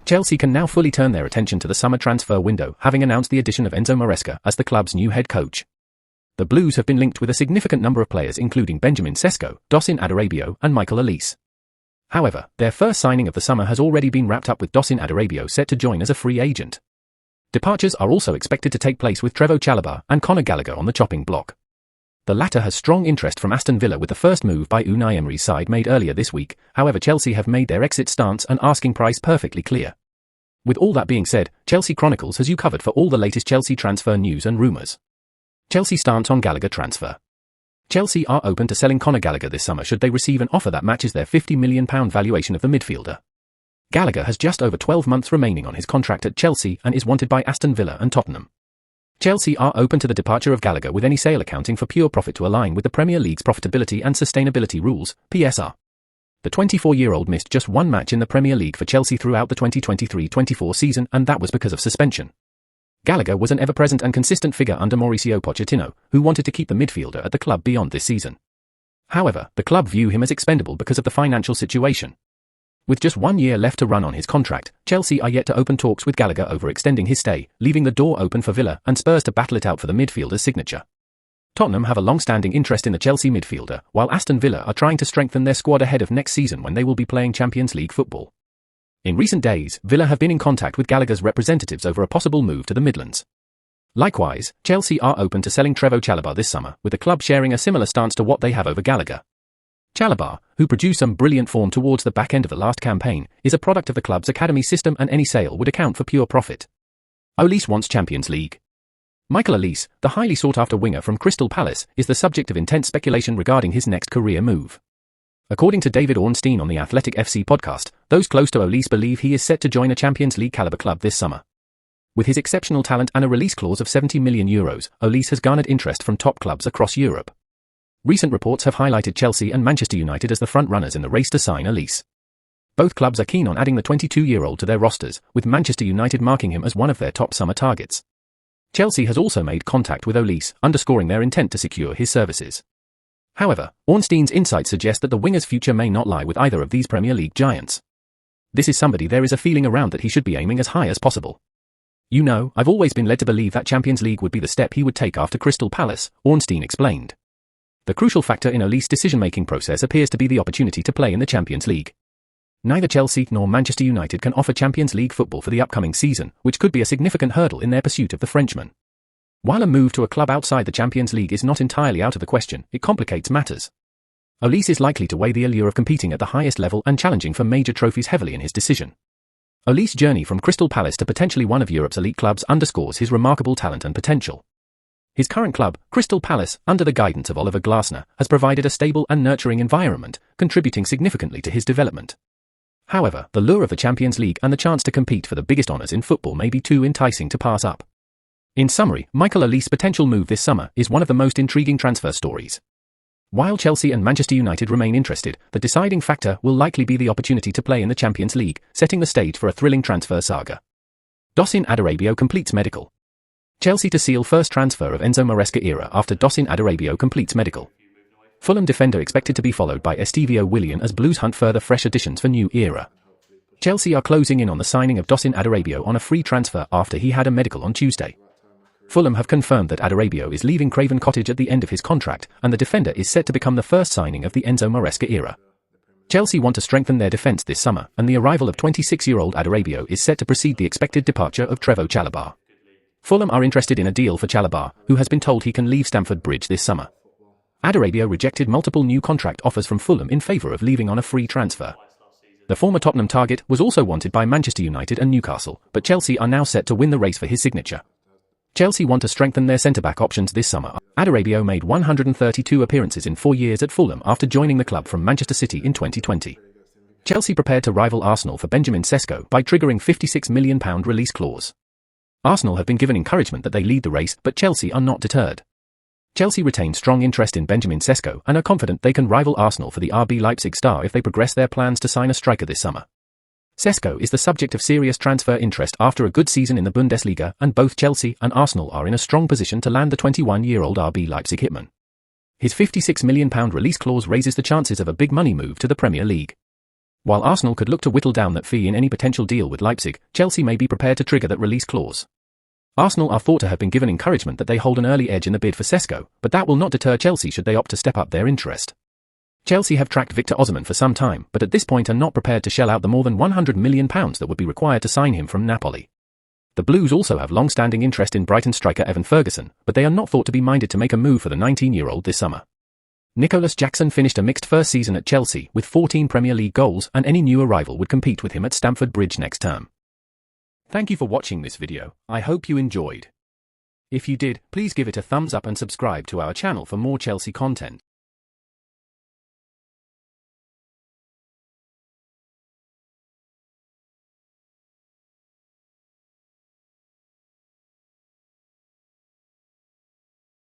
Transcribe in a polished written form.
Chelsea can now fully turn their attention to the summer transfer window, having announced the addition of Enzo Maresca as the club's new head coach. The Blues have been linked with a significant number of players including Benjamin Sesko, Tosin Adarabioyo and Michael Olise. However, their first signing of the summer has already been wrapped up with Tosin Adarabioyo set to join as a free agent. Departures are also expected to take place with Trevoh, Chalobah and Conor Gallagher on the chopping block. The latter has strong interest from Aston Villa with the first move by Unai Emery's side made earlier this week. However, Chelsea have made their exit stance and asking price perfectly clear. With all that being said, Chelsea Chronicles has you covered for all the latest Chelsea transfer news and rumours. Chelsea stance on Gallagher transfer. Chelsea are open to selling Conor Gallagher this summer should they receive an offer that matches their £50 million valuation of the midfielder. Gallagher has just over 12 months remaining on his contract at Chelsea and is wanted by Aston Villa and Tottenham. Chelsea are open to the departure of Gallagher with any sale accounting for pure profit to align with the Premier League's profitability and sustainability rules, PSR. The 24-year-old missed just one match in the Premier League for Chelsea throughout the 2023-24 season, and that was because of suspension. Gallagher was an ever-present and consistent figure under Mauricio Pochettino, who wanted to keep the midfielder at the club beyond this season. However, the club view him as expendable because of the financial situation. With just 1 year left to run on his contract, Chelsea are yet to open talks with Gallagher over extending his stay, leaving the door open for Villa and Spurs to battle it out for the midfielder's signature. Tottenham have a long-standing interest in the Chelsea midfielder, while Aston Villa are trying to strengthen their squad ahead of next season when they will be playing Champions League football. In recent days, Villa have been in contact with Gallagher's representatives over a possible move to the Midlands. Likewise, Chelsea are open to selling Trevoh Chalobah this summer, with the club sharing a similar stance to what they have over Gallagher. Chalobah, who produced some brilliant form towards the back end of the last campaign, is a product of the club's academy system and any sale would account for pure profit. Olise wants Champions League. Michael Olise, the highly sought-after winger from Crystal Palace, is the subject of intense speculation regarding his next career move. According to David Ornstein on the Athletic FC podcast, those close to Olise believe he is set to join a Champions League caliber club this summer. With his exceptional talent and a release clause of €70 million, Olise has garnered interest from top clubs across Europe. Recent reports have highlighted Chelsea and Manchester United as the front-runners in the race to sign Olise. Both clubs are keen on adding the 22-year-old to their rosters, with Manchester United marking him as one of their top summer targets. Chelsea has also made contact with Olise, underscoring their intent to secure his services. However, Ornstein's insights suggest that the winger's future may not lie with either of these Premier League giants. This is somebody there is a feeling around that he should be aiming as high as possible. You know, I've always been led to believe that Champions League would be the step he would take after Crystal Palace, Ornstein explained. The crucial factor in Olise's decision-making process appears to be the opportunity to play in the Champions League. Neither Chelsea nor Manchester United can offer Champions League football for the upcoming season, which could be a significant hurdle in their pursuit of the Frenchman. While a move to a club outside the Champions League is not entirely out of the question, it complicates matters. Olise is likely to weigh the allure of competing at the highest level and challenging for major trophies heavily in his decision. Olise's journey from Crystal Palace to potentially one of Europe's elite clubs underscores his remarkable talent and potential. His current club, Crystal Palace, under the guidance of Oliver Glasner, has provided a stable and nurturing environment, contributing significantly to his development. However, the lure of the Champions League and the chance to compete for the biggest honours in football may be too enticing to pass up. In summary, Michael Olise's potential move this summer is one of the most intriguing transfer stories. While Chelsea and Manchester United remain interested, the deciding factor will likely be the opportunity to play in the Champions League, setting the stage for a thrilling transfer saga. Tosin Adarabioyo completes medical. Chelsea to seal first transfer of Enzo Maresca era after Tosin Adarabioyo completes medical. Fulham defender expected to be followed by Estevao Willian as Blues hunt further fresh additions for new era. Chelsea are closing in on the signing of Tosin Adarabioyo on a free transfer after he had a medical on Tuesday. Fulham have confirmed that Adarabioyo is leaving Craven Cottage at the end of his contract, and the defender is set to become the first signing of the Enzo Maresca era. Chelsea want to strengthen their defence this summer, and the arrival of 26-year-old Adarabioyo is set to precede the expected departure of Trevoh Chalobah. Fulham are interested in a deal for Chalobah, who has been told he can leave Stamford Bridge this summer. Adarabioyo rejected multiple new contract offers from Fulham in favour of leaving on a free transfer. The former Tottenham target was also wanted by Manchester United and Newcastle, but Chelsea are now set to win the race for his signature. Chelsea want to strengthen their centre-back options this summer. Adarabioyo made 132 appearances in 4 years at Fulham after joining the club from Manchester City in 2020. Chelsea prepared to rival Arsenal for Benjamin Sesko by triggering £56 million release clause. Arsenal have been given encouragement that they lead the race, but Chelsea are not deterred. Chelsea retain strong interest in Benjamin Sesko and are confident they can rival Arsenal for the RB Leipzig star if they progress their plans to sign a striker this summer. Sesko is the subject of serious transfer interest after a good season in the Bundesliga, and both Chelsea and Arsenal are in a strong position to land the 21-year-old RB Leipzig hitman. His £56 million release clause raises the chances of a big money move to the Premier League. While Arsenal could look to whittle down that fee in any potential deal with Leipzig, Chelsea may be prepared to trigger that release clause. Arsenal are thought to have been given encouragement that they hold an early edge in the bid for Sesko, but that will not deter Chelsea should they opt to step up their interest. Chelsea have tracked Victor Osimhen for some time, but at this point are not prepared to shell out the more than £100 million that would be required to sign him from Napoli. The Blues also have long-standing interest in Brighton striker Evan Ferguson, but they are not thought to be minded to make a move for the 19-year-old this summer. Nicholas Jackson finished a mixed first season at Chelsea with 14 Premier League goals, and any new arrival would compete with him at Stamford Bridge next term. Thank you for watching this video. I hope you enjoyed. If you did, please give it a thumbs up and subscribe to our channel for more Chelsea content.